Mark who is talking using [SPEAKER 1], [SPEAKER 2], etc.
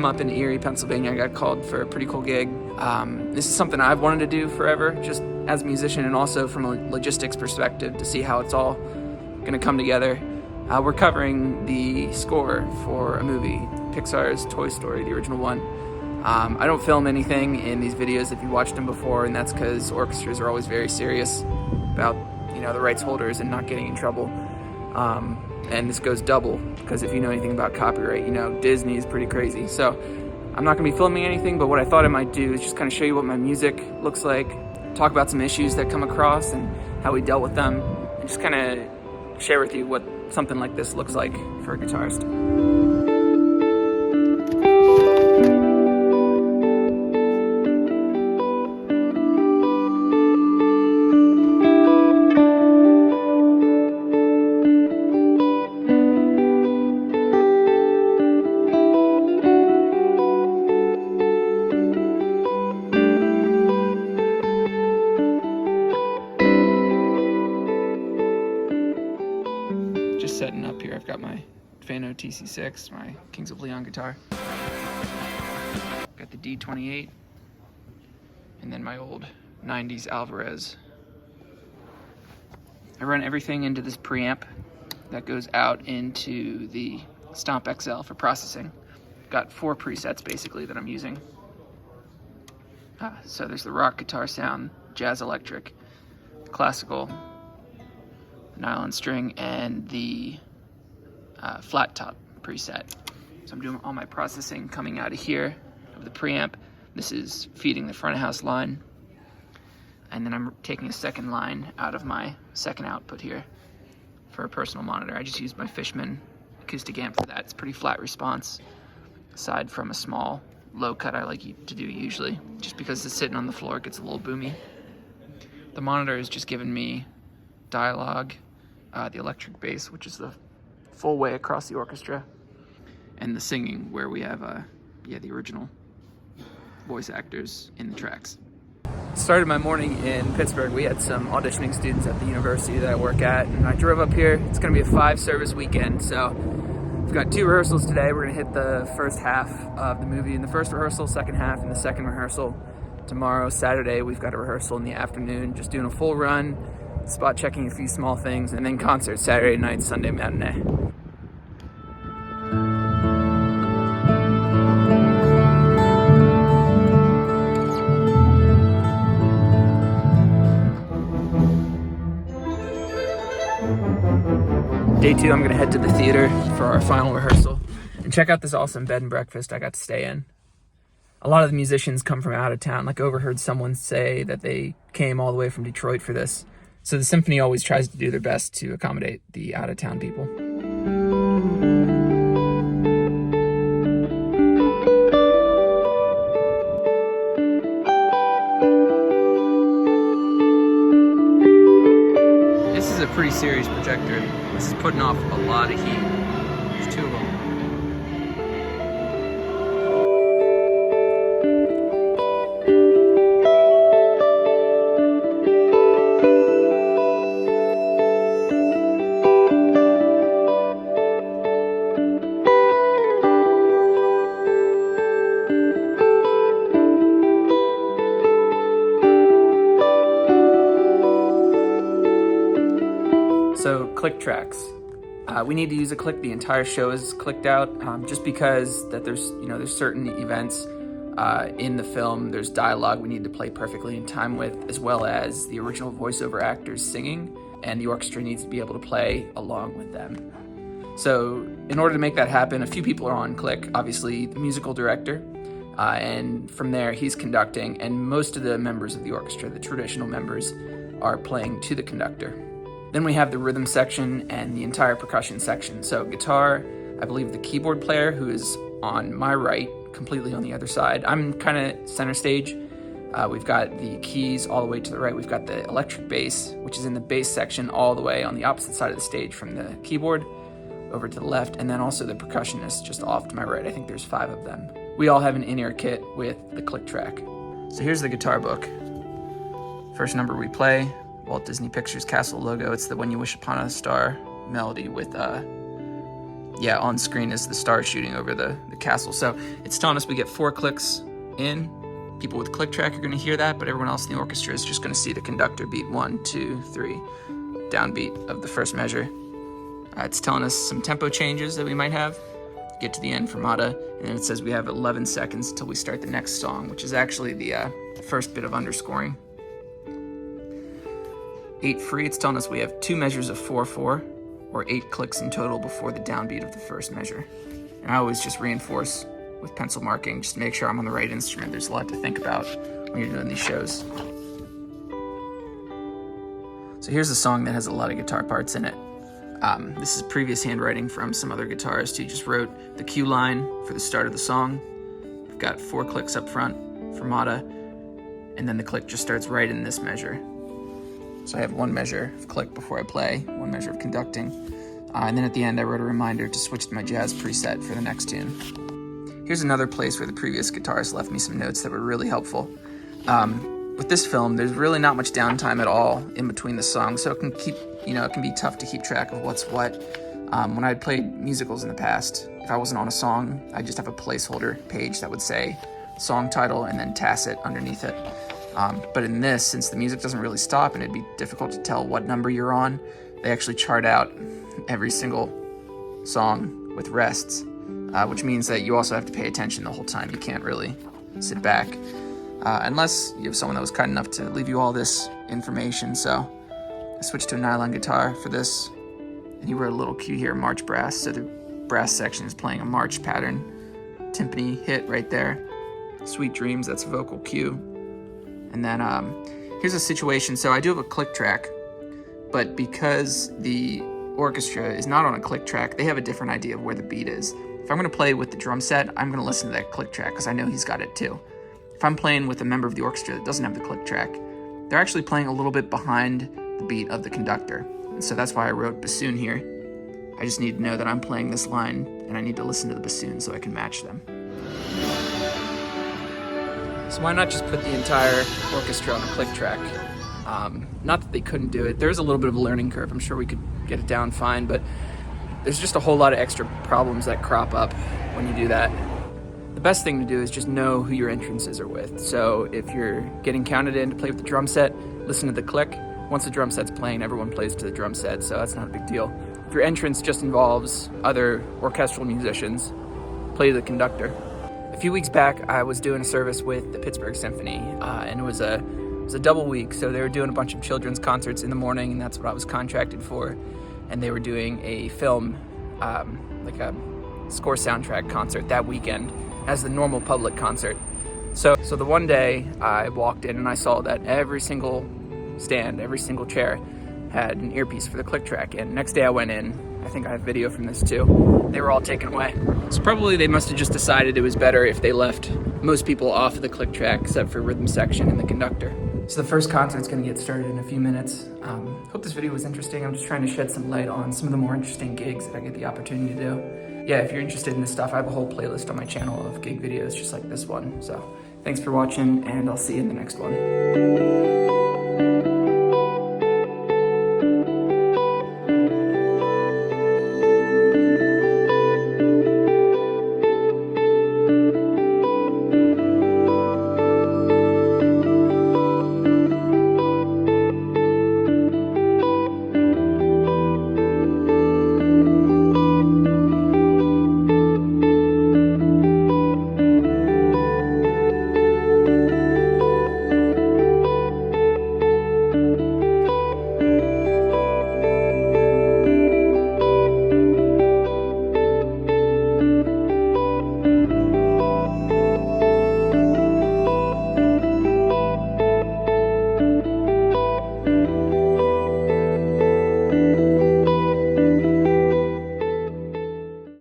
[SPEAKER 1] up in Erie, Pennsylvania. I got called for a pretty cool gig. This is something I've wanted to do forever, just as a musician and also from a logistics perspective to see how it's all going to come together. We're covering the score for a movie, Pixar's Toy Story, the original one. I don't film anything in these videos if you watched them before, and that's because orchestras are always very serious about, the rights holders and not getting in trouble. And this goes double, because if you know anything about copyright, Disney is pretty crazy. So I'm not gonna be filming anything, but what I thought I might do is just kind of show you what my music looks like, talk about some issues that come across and how we dealt with them, and just kind of share with you what something like this looks like for a guitarist. Just setting up here. I've got my Fano TC6, my Kings of Leon guitar. Got the D28, and then my old 90s Alvarez. I run everything into this preamp that goes out into the Stomp XL for processing. Got 4 presets basically that I'm using. So there's the rock guitar sound, jazz electric, classical, nylon string, and the flat top preset. So I'm doing all my processing coming out of here, of the preamp. This is feeding the front of house line. And then I'm taking a second line out of my second output here for a personal monitor. I just used my Fishman acoustic amp for that. It's pretty flat response, aside from a small low cut I like to do usually. Just because it's sitting on the floor, it gets a little boomy. The monitor is just giving me dialogue, the electric bass, which is the full way across the orchestra, and the singing, where we have the original voice actors in the tracks. Started my morning in Pittsburgh. We had some auditioning students at the university that I work at, and I drove up here. It's going to be a 5-service weekend, so we've got 2 rehearsals today. We're going to hit the first half of the movie in the first rehearsal, second half in the second rehearsal. Tomorrow, Saturday, we've got a rehearsal in the afternoon, just doing a full run, spot checking a few small things, and then concert Saturday night, Sunday matinee. Day 2, I'm gonna head to the theater for our final rehearsal and check out this awesome bed and breakfast I got to stay in. A lot of the musicians come from out of town. Like, overheard someone say that they came all the way from Detroit for this. So the symphony always tries to do their best to accommodate the out-of-town people. This is a pretty serious projector. This is putting off a lot of heat. There's 2 of them. So click tracks. We need to use a click. The entire show is clicked out, just because that there's certain events in the film. There's dialogue we need to play perfectly in time with, as well as the original voiceover actors singing, and the orchestra needs to be able to play along with them. So in order to make that happen, a few people are on click. Obviously, the musical director, and from there he's conducting, and most of the members of the orchestra, the traditional members, are playing to the conductor. Then we have the rhythm section and the entire percussion section. So guitar, I believe the keyboard player, who is on my right, completely on the other side. I'm kind of center stage. We've got the keys all the way to the right. We've got the electric bass, which is in the bass section all the way on the opposite side of the stage from the keyboard over to the left. And then also the percussionist just off to my right. I think there's 5 of them. We all have an in-ear kit with the click track. So here's the guitar book. First number we play, Walt Disney Pictures Castle logo. It's the When You Wish Upon a Star melody with yeah, on screen is the star shooting over the castle. So it's telling us we get 4 clicks in. People with click track are going to hear that, but everyone else in the orchestra is just going to see the conductor beat 1, 2, 3, downbeat of the first measure. It's telling us some tempo changes that we might have. Get to the end fermata, and then it says we have 11 seconds until we start the next song, which is actually the first bit of underscoring. 8 free, it's telling us we have 2 measures of 4/4, or 8 clicks in total before the downbeat of the first measure. And I always just reinforce with pencil marking, just to make sure I'm on the right instrument. There's a lot to think about when you're doing these shows. So here's a song that has a lot of guitar parts in it. This is previous handwriting from some other guitarist who just wrote the cue line for the start of the song. We've got 4 clicks up front, fermata, and then the click just starts right in this measure. So I have 1 measure of click before I play, 1 measure of conducting, and then at the end I wrote a reminder to switch to my jazz preset for the next tune. Here's another place where the previous guitarist left me some notes that were really helpful. With this film, there's really not much downtime at all in between the songs, so it can be tough to keep track of what's what. When I'd played musicals in the past, if I wasn't on a song, I'd just have a placeholder page that would say song title and then tacit underneath it. But in this, since the music doesn't really stop and it'd be difficult to tell what number you're on, they actually chart out every single song with rests, which means that you also have to pay attention the whole time. You can't really sit back. Unless you have someone that was kind enough to leave you all this information. So I switched to a nylon guitar for this, and he wrote a little cue here, march brass. So the brass section is playing a march pattern. Timpani hit right there. Sweet Dreams, that's a vocal cue. And then here's a situation. So I do have a click track, but because the orchestra is not on a click track, they have a different idea of where the beat is. If I'm going to play with the drum set, I'm going to listen to that click track because I know he's got it too. If I'm playing with a member of the orchestra that doesn't have the click track, they're actually playing a little bit behind the beat of the conductor. And so that's why I wrote bassoon here. I just need to know that I'm playing this line, and I need to listen to the bassoon so I can match them. So why not just put the entire orchestra on a click track? Not that they couldn't do it. There's a little bit of a learning curve. I'm sure we could get it down fine, but there's just a whole lot of extra problems that crop up when you do that. The best thing to do is just know who your entrances are with. So if you're getting counted in to play with the drum set, listen to the click. Once the drum set's playing, everyone plays to the drum set, so that's not a big deal. If your entrance just involves other orchestral musicians, play to the conductor. A few weeks back, I was doing a service with the Pittsburgh Symphony, and it was a double week, so they were doing a bunch of children's concerts in the morning, and that's what I was contracted for. And they were doing a film, like a score soundtrack concert that weekend as the normal public concert. So the one day I walked in and I saw that every single stand, every single chair had an earpiece for the click track. And next day I went in, I think I have video from this too, they were all taken away. So probably they must have just decided it was better if they left most people off of the click track except for rhythm section and the conductor. So the first concert's gonna get started in a few minutes. Hope this video was interesting. I'm just trying to shed some light on some of the more interesting gigs that I get the opportunity to do. Yeah, if you're interested in this stuff, I have a whole playlist on my channel of gig videos just like this one. So thanks for watching, and I'll see you in the next one.